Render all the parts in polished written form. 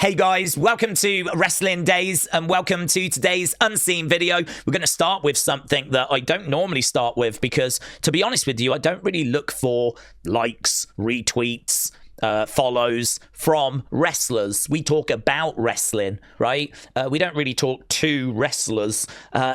Hey guys, welcome to Wrestling Daze and welcome to today's unseen video. We're going to start with something that I don't normally start with because, to be honest with you, I don't really look for likes, retweets, follows from wrestlers. We talk about wrestling, right? We don't really talk to wrestlers.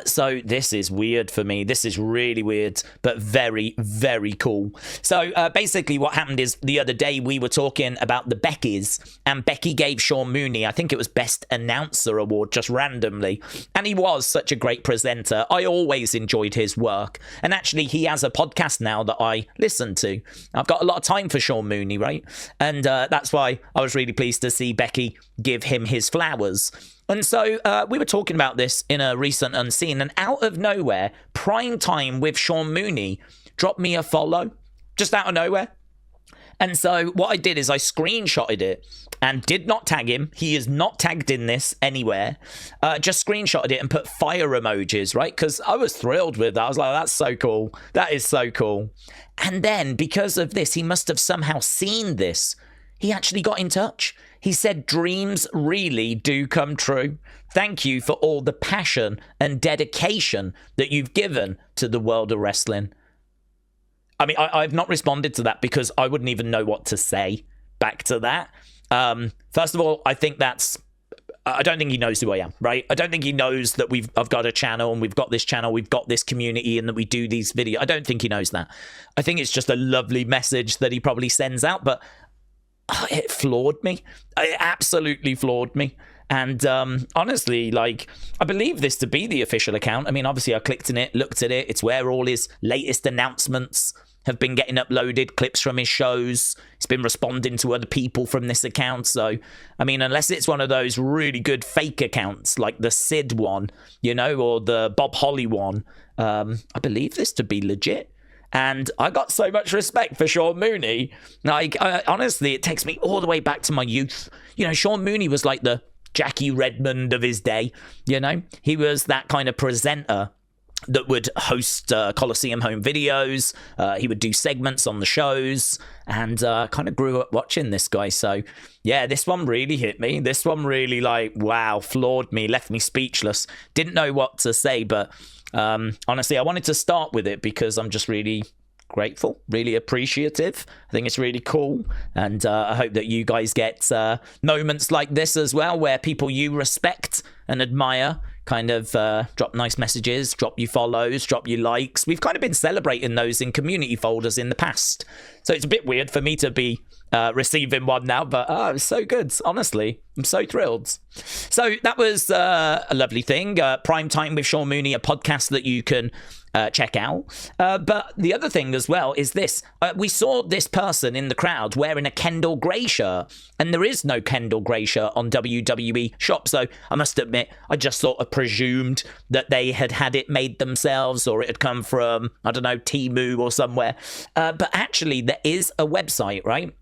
So this is weird for me. This is really weird, but very, very cool. So basically what happened is the other day we were talking about the Beckys, and Becky gave Sean Mooney, I think it was Best Announcer Award, just randomly. And he was such a great presenter. I always enjoyed his work. And actually he has a podcast now that I listen to. I've got a lot of time for Sean Mooney, right? And that's why I was really pleased to see Becky give him his flowers. And so we were talking about this in a recent Unseen, and out of nowhere, Prime Time with Sean Mooney dropped me a follow, just out of nowhere. And so what I did is I screenshotted it and did not tag him. He is not tagged in this anywhere. Just screenshotted it and put fire emojis, right? Because I was thrilled with that. I was like, that's so cool. That is so cool. And then because of this, he must have somehow seen this. He actually got in touch. He said, dreams really do come true. Thank you for all the passion and dedication that you've given to the world of wrestling. I mean, I've not responded to that because I wouldn't even know what to say back to that. First of all, I don't think he knows who I am, right? I don't think he knows that I've got a channel and we've got this channel, we've got this community and that we do these videos. I don't think he knows that. I think it's just a lovely message that he probably sends out, but it floored me. It absolutely floored me. And honestly, like, I believe this to be the official account. I mean, obviously I clicked in it, looked at it. It's where all his latest announcements have been getting uploaded, clips from his shows. He's been responding to other people from this account. So, I mean, unless it's one of those really good fake accounts like the Sid one, you know, or the Bob Holly one, I believe this to be legit. And I got so much respect for Sean Mooney. Like, honestly, it takes me all the way back to my youth. You know, Sean Mooney was like the Jackie Redmond of his day, you know? He was that kind of presenter that would host Coliseum home videos. He would do segments on the shows, and kind of grew up watching this guy. So yeah, this one really hit me. This one really, like, wow, floored me, left me speechless. Didn't know what to say, but honestly, I wanted to start with it because I'm just really grateful, really appreciative. I think it's really cool, and I hope that you guys get moments like this as well, where people you respect and admire kind of drop nice messages, drop you follows, drop you likes. We've kind of been celebrating those in community folders in the past, so it's a bit weird for me to be receiving one now, but it's so good. Honestly, I'm so thrilled. So that was a lovely thing. Prime Time with Sean Mooney, a podcast that you can check out. But the other thing as well is this. We saw this person in the crowd wearing a Kendall Gray shirt, and there is no Kendall Gray shirt on WWE shop. So I must admit, I just sort of presumed that they had it made themselves, or it had come from, I don't know, Temu or somewhere. But actually, there is a website, right?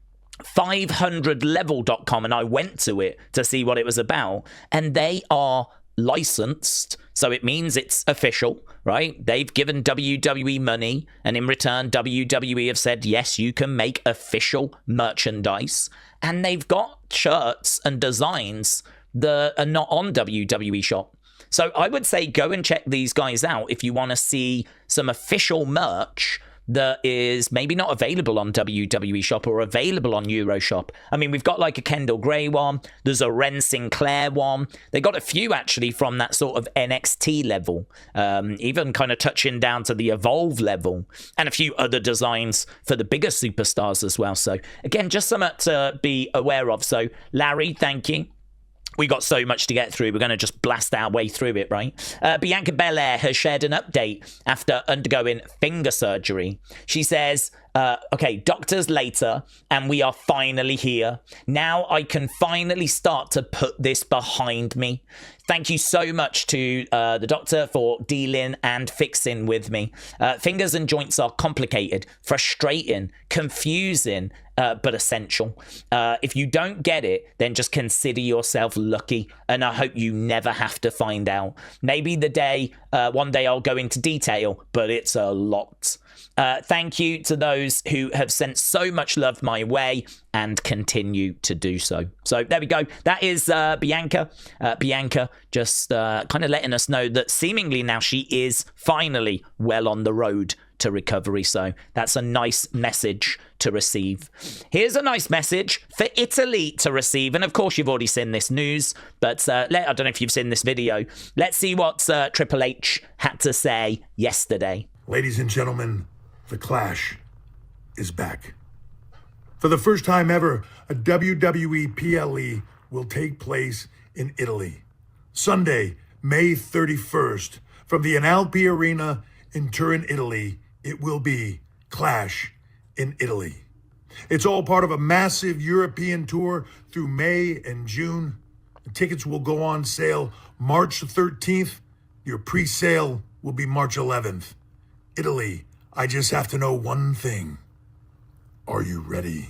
500level.com, and I went to it to see what it was about, and they are licensed, so it means it's official, right? They've given WWE money, and in return WWE have said, yes, you can make official merchandise, and they've got shirts and designs that are not on WWE shop. So I would say go and check these guys out if you want to see some official merch that is maybe not available on WWE shop or available on Euroshop. I mean, we've got like a Kendall Gray one. There's a Ren Sinclair one. They got a few actually from that sort of NXT level, even kind of touching down to the Evolve level, and a few other designs for the bigger superstars as well. So again, just something to be aware of. So Larry, thank you. We got so much to get through. We're going to just blast our way through it, right? Bianca Belair has shared an update after undergoing finger surgery. She says, okay, doctors later, and we are finally here. Now I can finally start to put this behind me. Thank you so much to the doctor for dealing and fixing with me. Fingers and joints are complicated, frustrating, confusing, but essential. If you don't get it, then just consider yourself lucky, and I hope you never have to find out. Maybe one day I'll go into detail, but it's a lot. Thank you to those who have sent so much love my way and continue to do so. So there we go. That is Bianca. Bianca just kind of letting us know that seemingly now she is finally well on the road to recovery. So that's a nice message to receive. Here's a nice message for Italy to receive. And of course, you've already seen this news, but I don't know if you've seen this video. Let's see what Triple H had to say yesterday. Ladies and gentlemen, the Clash is back. For the first time ever, a WWE PLE will take place in Italy. Sunday, May 31st, from the Analpi Arena in Turin, Italy, it will be Clash in Italy. It's all part of a massive European tour through May and June. The tickets will go on sale March 13th. Your pre-sale will be March 11th. Italy, I just have to know one thing. Are you ready?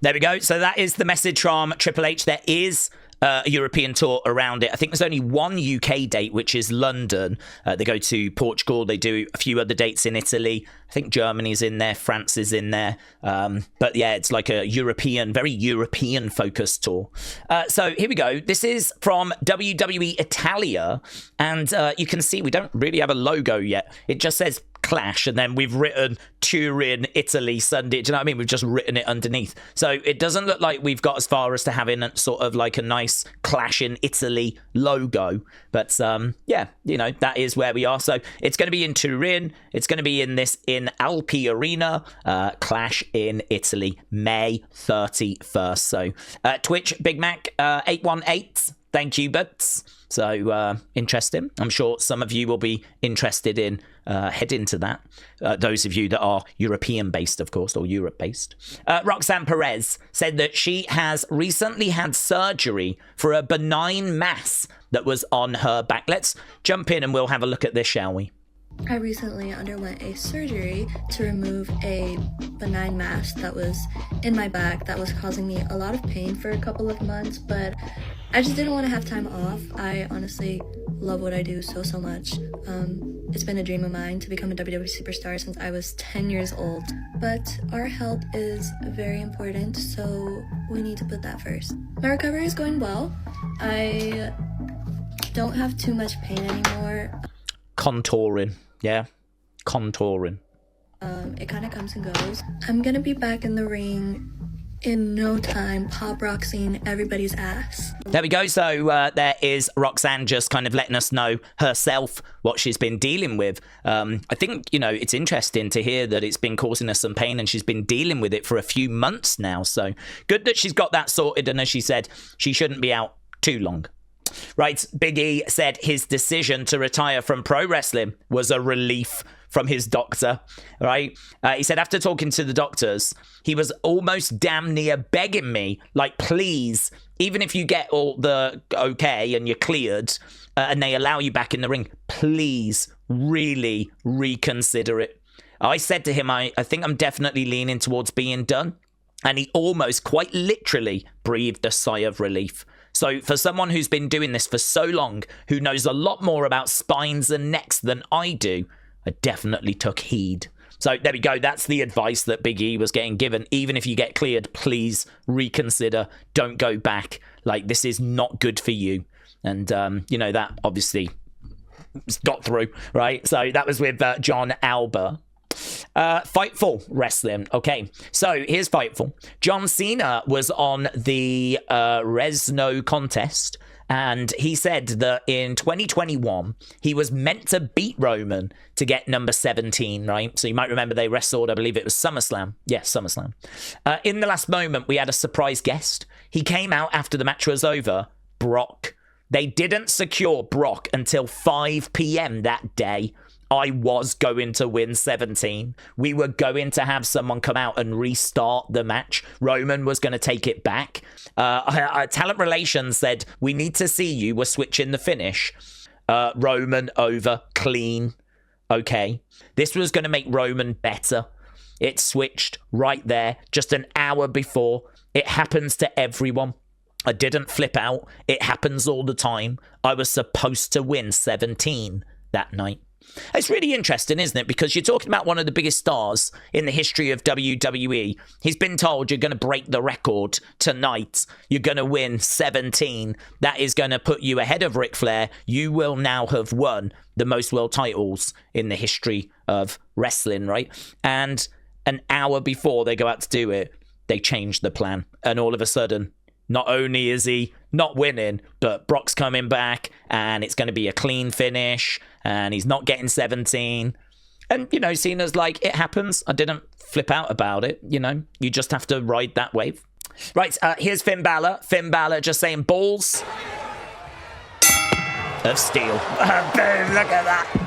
There we go. So that is the message from Triple H. There is a European tour around it. I think there's only one UK date, which is London. They go to Portugal. They do a few other dates in Italy. I think Germany's in there. France is in there. But yeah, it's like a European, very European focused tour. So here we go. This is from WWE Italia. And you can see we don't really have a logo yet. It just says Clash, and then we've written Turin, Italy, Sunday. Do you know what I mean? We've just written it underneath. So it doesn't look like we've got as far as to having a, sort of like a nice Clash in Italy logo. But yeah, you know, that is where we are. So it's going to be in Turin. It's going to be in Alpi Arena. Clash in Italy, May 31st. So Twitch, Big Mac 818. Thank you, Butts. So interesting. I'm sure some of you will be interested in heading to that. Those of you that are European based, of course, or Europe based. Roxanne Perez said that she has recently had surgery for a benign mass that was on her back. Let's jump in and we'll have a look at this, shall we? I recently underwent a surgery to remove a benign mass that was in my back that was causing me a lot of pain for a couple of months, but I just didn't want to have time off. I honestly love what I do so much. It's been a dream of mine to become a WWE superstar since I was 10 years old, but our health is very important, so we need to put that first. My recovery is going well. I don't have too much pain anymore. Contouring. Yeah, contouring. It kind of comes and goes. I'm gonna be back in the ring in no time, pop Roxanne everybody's ass. There we go. So there is Roxanne just kind of letting us know herself what she's been dealing with. I think, you know, it's interesting to hear that it's been causing her some pain and she's been dealing with it for a few months now. So good that she's got that sorted. And as she said, she shouldn't be out too long. Right, Big E said his decision to retire from pro wrestling was a relief from his doctor, right? He said after talking to the doctors, he was almost damn near begging me, like, please, even if you get all the okay and you're cleared and they allow you back in the ring, please really reconsider it. I said to him, I think I'm definitely leaning towards being done. And he almost quite literally breathed a sigh of relief. So for someone who's been doing this for so long, who knows a lot more about spines and necks than I do, I definitely took heed. So there we go. That's the advice that Big E was getting given. Even if you get cleared, please reconsider. Don't go back. Like, this is not good for you. And, you know, that obviously got through, right? So that was with John Alba. Fightful Wrestling. Okay, so here's Fightful. John Cena was on the Resno contest, and he said that in 2021 he was meant to beat Roman to get number 17, right? So you might remember they wrestled, I believe it was SummerSlam. Yes, SummerSlam. In the last moment, we had a surprise guest. He came out after the match was over, Brock. They didn't secure Brock until 5 p.m. that day. I was going to win 17. We were going to have someone come out and restart the match. Roman was going to take it back. Talent Relations said, we need to see you. We're switching the finish. Roman over, clean. Okay. This was going to make Roman better. It switched right there, just an hour before. It happens to everyone. I didn't flip out. It happens all the time. I was supposed to win 17 that night. It's really interesting, isn't it? Because you're talking about one of the biggest stars in the history of WWE. He's been told you're going to break the record tonight. You're going to win 17. That is going to put you ahead of Ric Flair. You will now have won the most world titles in the history of wrestling, right? And an hour before they go out to do it, they change the plan. And all of a sudden, not only is he not winning, but Brock's coming back and it's going to be a clean finish and he's not getting 17. And, you know, Cena's like, it happens. I didn't flip out about it. You know, you just have to ride that wave. Right, here's Finn Balor. Finn Balor just saying balls of steel. Boom, look at that.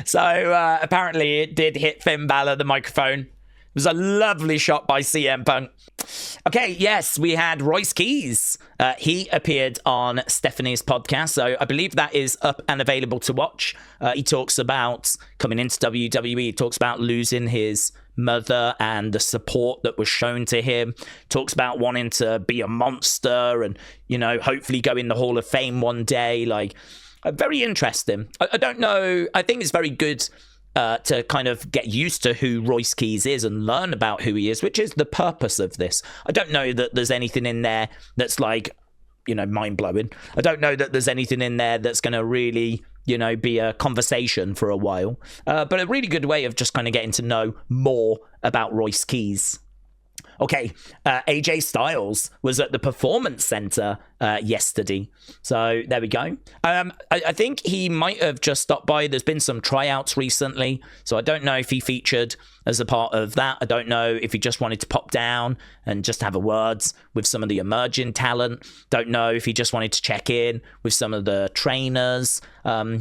So apparently it did hit Finn Balor, the microphone. It was a lovely shot by CM Punk. Okay, yes, we had Royce Keys. He appeared on Stephanie's podcast, so I believe that is up and available to watch. He talks about coming into WWE. He talks about losing his mother and the support that was shown to him. Talks about wanting to be a monster and, you know, hopefully go in the Hall of Fame one day. Like, very interesting. I don't know. I think it's very good to kind of get used to who Royce Keys is and learn about who he is, which is the purpose of this. I don't know that there's anything in there that's like, you know, mind-blowing. I don't know that there's anything in there that's going to really, you know, be a conversation for a while. But a really good way of just kind of getting to know more about Royce Keys. Okay, AJ Styles was at the Performance Center yesterday. So there we go. I think he might have just stopped by. There's been some tryouts recently. So I don't know if he featured as a part of that. I don't know if he just wanted to pop down and just have a words with some of the emerging talent. Don't know if he just wanted to check in with some of the trainers.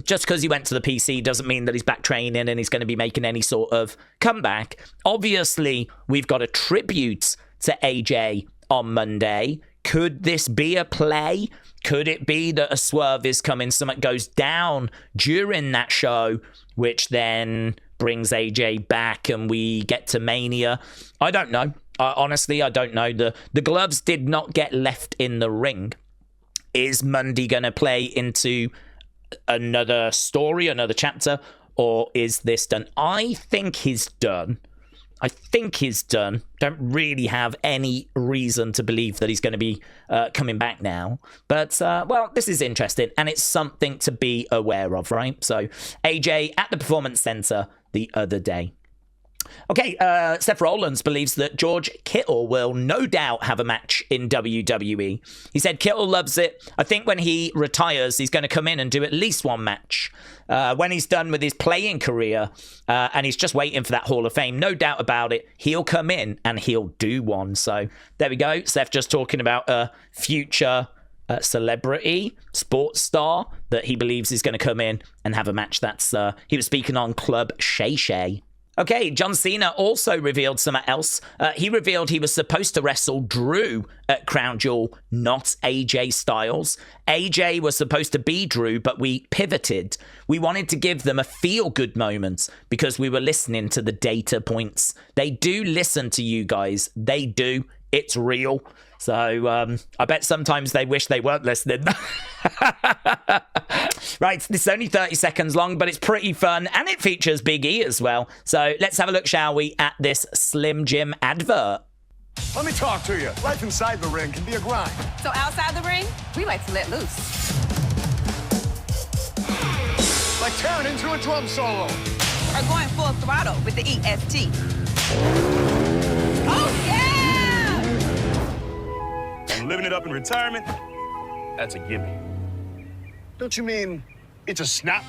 Just because he went to the PC doesn't mean that he's back training and he's going to be making any sort of comeback. Obviously, we've got a tribute to AJ on Monday. Could this be a play? Could it be that a swerve is coming, something goes down during that show, which then brings AJ back and we get to Mania? I don't know. Honestly, I don't know. The gloves did not get left in the ring. Is Monday going to play into another story, another chapter, or is this done? I think he's done. Don't really have any reason to believe that he's going to be coming back now. But, well, this is interesting, and it's something to be aware of, right? So, AJ at the Performance Center the other day. Okay, Seth Rollins believes that George Kittle will no doubt have a match in WWE. He said Kittle loves it. I think when he retires, he's going to come in and do at least one match. When he's done with his playing career and he's just waiting for that Hall of Fame, no doubt about it, he'll come in and he'll do one. So there we go. Seth just talking about a future celebrity, sports star that he believes is going to come in and have a match. That's he was speaking on Club Shay Shay. Okay, John Cena also revealed something else. He revealed he was supposed to wrestle Drew at Crown Jewel, not AJ Styles. AJ was supposed to be Drew, but we pivoted. We wanted to give them a feel-good moment because we were listening to the data points. They do listen to you guys. They do. It's real. So I bet sometimes they wish they weren't listening. Right, this is only 30 seconds long, but it's pretty fun, and it features Big E as well. So let's have a look, shall we, at this Slim Jim advert. Let me talk to you. Life inside the ring can be a grind. So outside the ring, we like to let loose. Like tearing into a drum solo. Or going full throttle with the EST. Oh, yeah! And living it up in retirement, that's a gimme. Don't you mean it's a snap?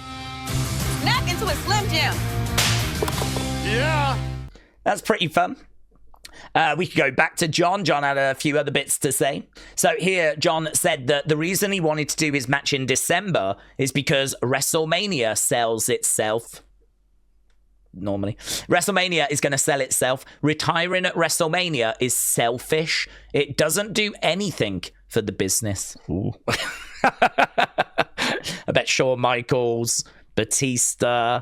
Snap into a Slim Jim. Yeah. That's pretty fun. We could go back to John. John had a few other bits to say. So here, John said that the reason he wanted to do his match in December is because WrestleMania sells itself. Normally, WrestleMania is going to sell itself. Retiring at WrestleMania is selfish. It doesn't do anything for the business. Ooh. I bet Shawn Michaels, Batista,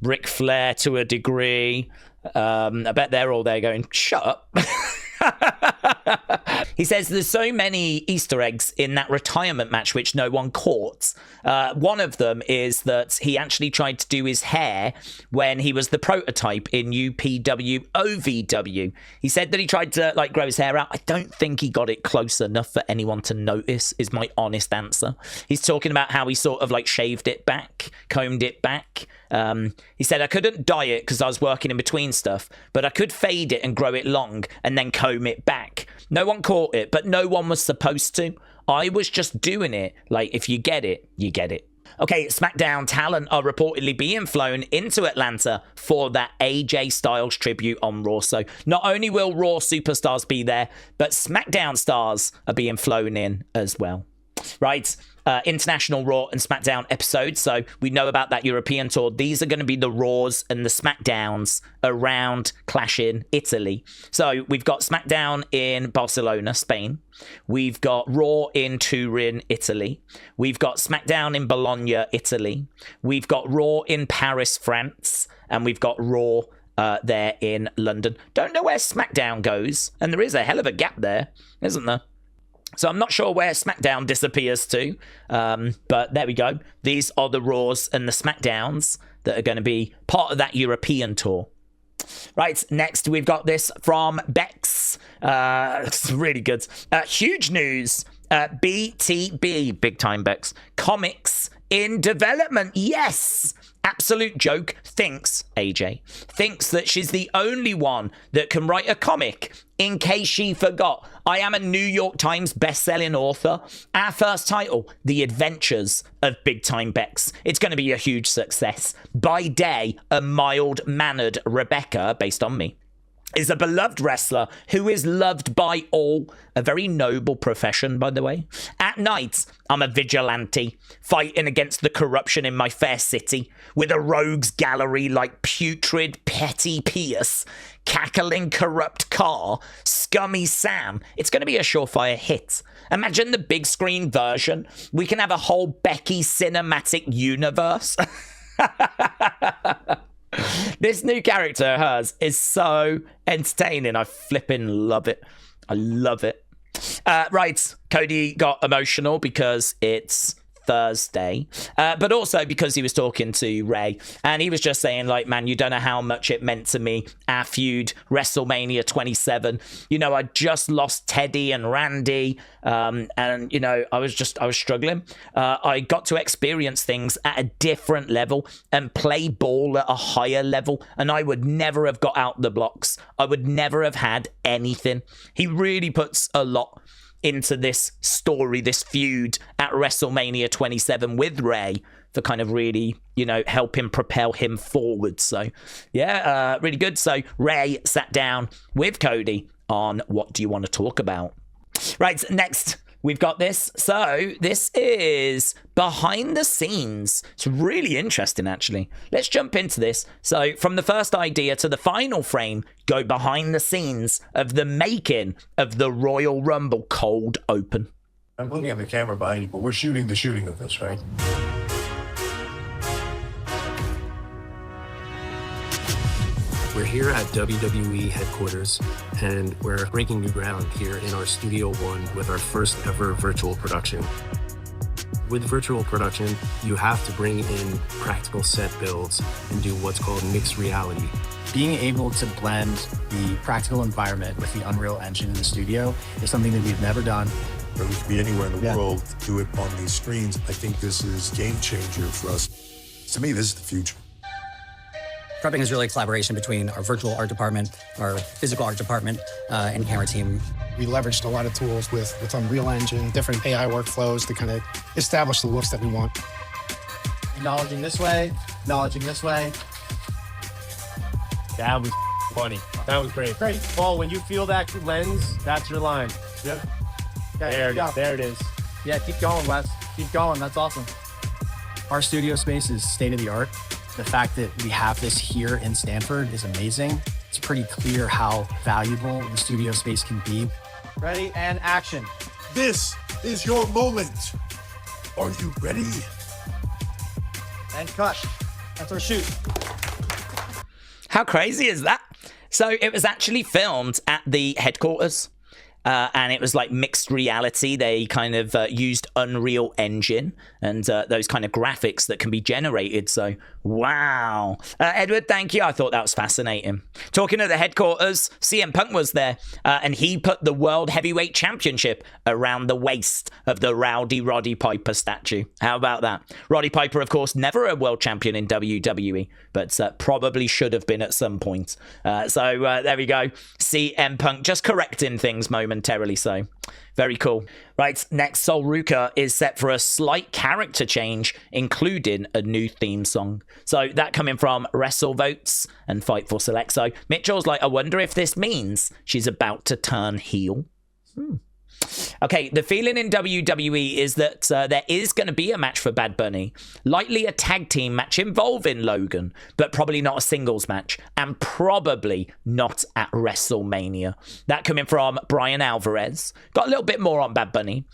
Ric Flair to a degree. I bet they're all there going, shut up. He says there's so many Easter eggs in that retirement match which no one caught. One of them is that he actually tried to do his hair when he was the prototype in UPW OVW. He said that he tried to like grow his hair out. I don't think he got it close enough for anyone to notice, is my honest answer. He's talking about how he sort of like shaved it back, combed it back. He said, I couldn't dye it because I was working in between stuff, but I could fade it and grow it long and then comb it back. No one caught it, but no one was supposed to. I was just doing it. Like, if you get it, you get it. Okay, SmackDown talent are reportedly being flown into Atlanta for that AJ Styles tribute on Raw. So not only will Raw superstars be there, but SmackDown stars are being flown in as well. Right, international Raw and SmackDown episodes. So we know about that European tour. These are going to be the Raws and the SmackDowns around Clash in Italy. So we've got SmackDown in Barcelona, Spain. We've got Raw in Turin, Italy. We've got SmackDown in Bologna, Italy. We've got Raw in Paris, France. And we've got Raw there in London. Don't know where SmackDown goes. And there is a hell of a gap there, isn't there? So I'm not sure where SmackDown disappears to, but there we go. These are the Raws and the SmackDowns that are going to be part of that European tour. Right, next we've got this from Bex. It's really good. Huge news. BTB, big time Bex. Comics in development. Yes. Absolute joke thinks that she's the only one that can write a comic. In case she forgot, I am a New York Times best-selling author. Our first title, The Adventures of Big Time Bex. It's going to be a huge success. By day, a mild-mannered Rebecca, based on me, is a beloved wrestler who is loved by all. A very noble profession, by the way. At night, I'm a vigilante, fighting against the corruption in my fair city, with a rogues gallery like putrid petty Pearce, cackling corrupt Carr, scummy Sam. It's going to be a surefire hit. Imagine the big screen version. We can have a whole Becky cinematic universe. This new character of hers is so entertaining. I flipping love it. I love it. Right, Cody got emotional because it's Thursday, but also because he was talking to Ray, and he was just saying, like, man, you don't know how much it meant to me, our feud, WrestleMania 27. You know, I just lost Teddy and Randy, and, you know, I was struggling. I got to experience things at a different level and play ball at a higher level, and I would never have got out the blocks. I would never have had anything. He really puts a lot into this story, this feud at WrestleMania 27 with Ray for kind of really, you know, helping propel him forward. So, yeah, really good. So Ray sat down with Cody on what do you want to talk about. Right, next we've got this. So this is behind the scenes. It's really interesting, actually. Let's jump into this. So from the first idea to the final frame, go behind the scenes of the making of the Royal Rumble cold open. I'm looking at the camera behind you, but we're shooting the shooting of this, right? We're here at WWE headquarters, and we're breaking new ground here in our Studio One with our first ever virtual production. With virtual production, you have to bring in practical set builds and do what's called mixed reality. Being able to blend the practical environment with the Unreal Engine in the studio is something that we've never done. Where we could be anywhere in the world, do it on these screens. I think this is a game changer for us. To me, this is the future. Prepping is really a collaboration between our virtual art department, our physical art department, and camera team. We leveraged a lot of tools with Unreal Engine, different AI workflows to kind of establish the looks that we want. Acknowledging this way, acknowledging this way. That was funny. That was great. Great. Paul, when you feel that lens, that's your line. Yep. There it is. Yeah, keep going, Wes. Keep going. That's awesome. Our studio space is state of the art. The fact that we have this here in Stanford is amazing. It's pretty clear how valuable the studio space can be. Ready and action. This is your moment. Are you ready? And cut. That's our shoot. How crazy is that? So it was actually filmed at the headquarters. And it was like mixed reality. They kind of used Unreal Engine and those kind of graphics that can be generated. So, wow. Edward, thank you. I thought that was fascinating. Talking of the headquarters, CM Punk was there, and he put the World Heavyweight Championship around the waist of the Rowdy Roddy Piper statue. How about that? Roddy Piper, of course, never a world champion in WWE, but probably should have been at some point. So there we go. CM Punk just correcting things momentarily, so very cool. Right, next, Sol Ruca is set for a slight character change, including a new theme song. So that coming from Wrestle Votes and Fightful Select. So Mitchell's like, I wonder if this means she's about to turn heel. Okay, the feeling in WWE is that there is going to be a match for Bad Bunny. Likely a tag team match involving Logan, but probably not a singles match, and probably not at WrestleMania. That coming from Brian Alvarez. Got a little bit more on Bad Bunny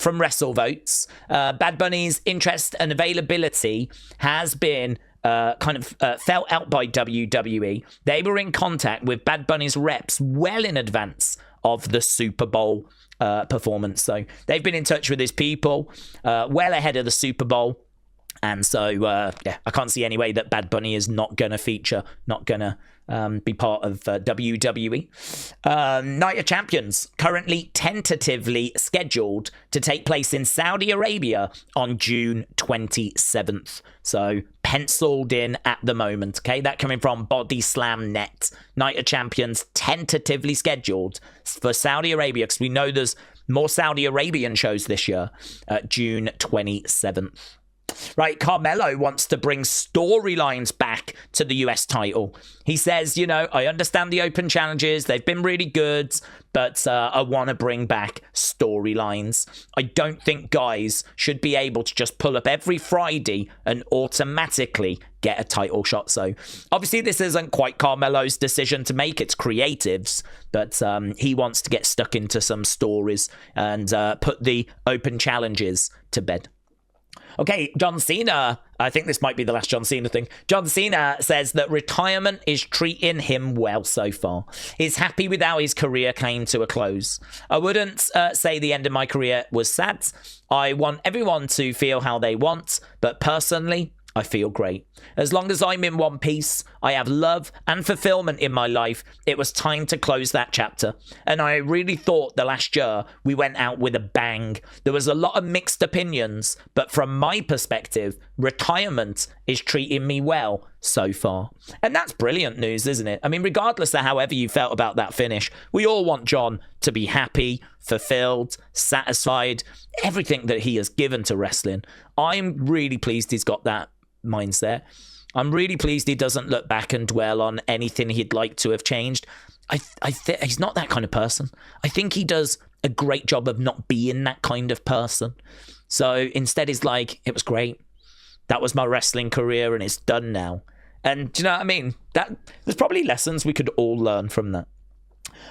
from Wrestle Votes. Bad Bunny's interest and availability has been felt out by WWE. They were in contact with Bad Bunny's reps well in advance of the Super Bowl performance. So they've been in touch with his people well ahead of the Super Bowl. And so, yeah, I can't see any way that Bad Bunny is not going to feature, not going to be part of WWE. Night of Champions, currently tentatively scheduled to take place in Saudi Arabia on June 27th. So, penciled in at the moment, okay? That coming from Body Slam Net. Night of Champions tentatively scheduled for Saudi Arabia, because we know there's more Saudi Arabian shows this year, June 27th. Right, Carmelo wants to bring storylines back to the US title. He says, you know, I understand the open challenges. They've been really good, but I want to bring back storylines. I don't think guys should be able to just pull up every Friday and automatically get a title shot. So obviously this isn't quite Carmelo's decision to make. It's creatives, but he wants to get stuck into some stories and put the open challenges to bed. Okay, John Cena, I think this might be the last John Cena thing. John Cena says that retirement is treating him well so far. He's happy with how his career came to a close. I wouldn't say the end of my career was sad. I want everyone to feel how they want, but personally, I feel great. As long as I'm in one piece, I have love and fulfillment in my life, it was time to close that chapter. And I really thought the last year we went out with a bang. There was a lot of mixed opinions, but from my perspective, retirement is treating me well so far. And that's brilliant news, isn't it? I mean, regardless of however you felt about that finish, we all want John to be happy, fulfilled, satisfied, everything that he has given to wrestling. I'm really pleased he's got that mindset. I'm really pleased he doesn't look back and dwell on anything he'd like to have changed. I think he's not that kind of person. I think he does a great job of not being that kind of person. So instead he's like, it was great. That was my wrestling career and it's done now. And do you know what I mean? There's probably lessons we could all learn from that.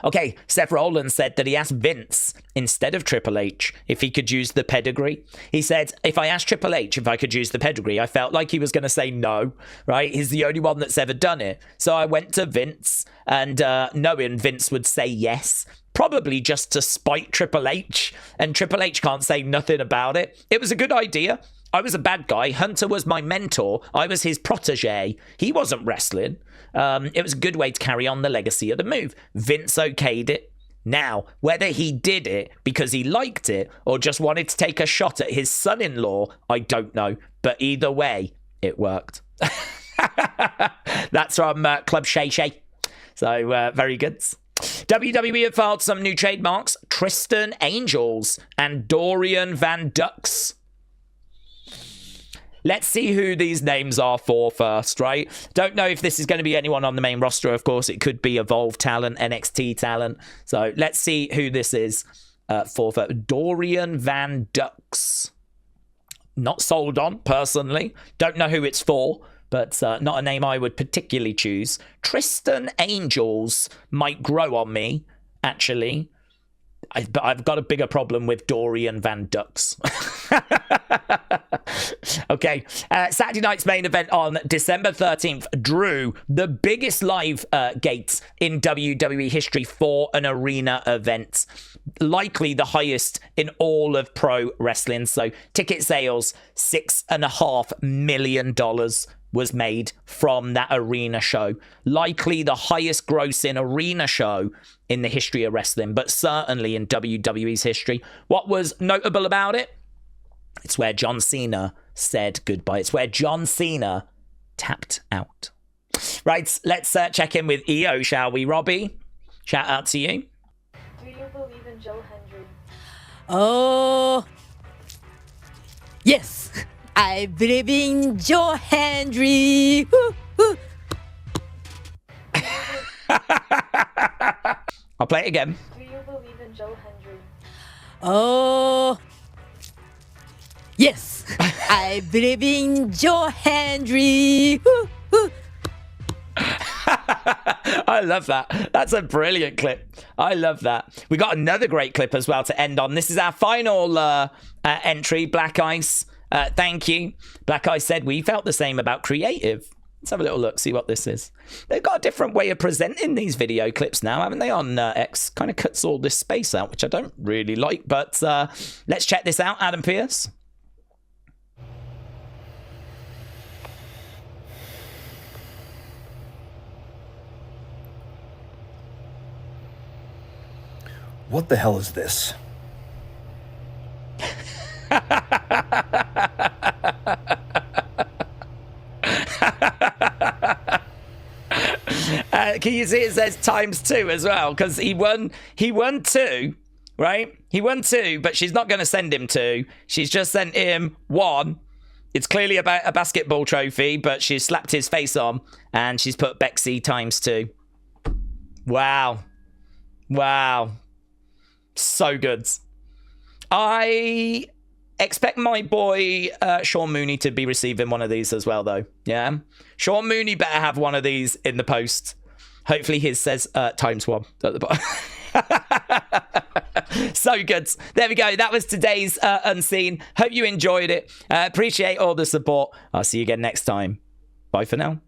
Okay, Seth Rollins said that he asked Vince, instead of Triple H, if he could use the pedigree. He said, if I asked Triple H if I could use the pedigree, I felt like he was going to say no, right? He's the only one that's ever done it. So I went to Vince, and knowing Vince would say yes, probably just to spite Triple H, and Triple H can't say nothing about it. It was a good idea. I was a bad guy. Hunter was my mentor. I was his protege. He wasn't wrestling. It was a good way to carry on the legacy of the move. Vince okayed it. Now, whether he did it because he liked it or just wanted to take a shot at his son-in-law, I don't know. But either way, it worked. That's from Club Shay Shay. So, very good. WWE have filed some new trademarks. Tristan Angels and Dorian Van Dux. Let's see who these names are for first, right? Don't know if this is going to be anyone on the main roster, of course. It could be Evolve talent, NXT talent. So let's see who this is for first. Dorian Van Dux. Not sold on, personally. Don't know who it's for, but not a name I would particularly choose. Tristan Angels might grow on me, actually. But I've got a bigger problem with Dorian Van Ducks. Okay, Saturday night's main event on December 13th drew the biggest live gates in WWE history for an arena event. Likely the highest in all of pro wrestling. So ticket sales, $6.5 million was made from that arena show. Likely the highest grossing arena show in the history of wrestling, but certainly in WWE's history. What was notable about it? It's where John Cena said goodbye. It's where John Cena tapped out. Right, let's check in with Iyo, shall we, Robbie? Shout out to you. Do you believe in Joe Hendry? Oh, yes. I believe in Joe Hendry. Woo, woo. I'll play it again. Do you believe in Joe Hendry? Oh, yes. I believe in Joe Hendry. Woo, woo. I love that. That's a brilliant clip. I love that. We got another great clip as well to end on. This is our final entry, Black Ice. Thank you. Black Ice said, we felt the same about creative. Let's have a little look, see what this is. They've got a different way of presenting these video clips now, haven't they, on X? Kind of cuts all this space out, which I don't really like. But let's check this out, Adam Pearce. What the hell is this? Can you see it says ×2 as well? Because he won 2, right? He won 2, but she's not going to send him 2. She's just sent him 1. It's clearly about a basketball trophy, but she's slapped his face on and she's put Bexxy ×2. Wow. Wow. So good. I expect my boy Sean Mooney to be receiving one of these as well, though. Yeah, Sean Mooney better have one of these in the post. Hopefully his says ×1 at the bottom. So good. There we go. That was today's Unseen. Hope you enjoyed it. Appreciate all the support. I'll see you again next time. Bye for now.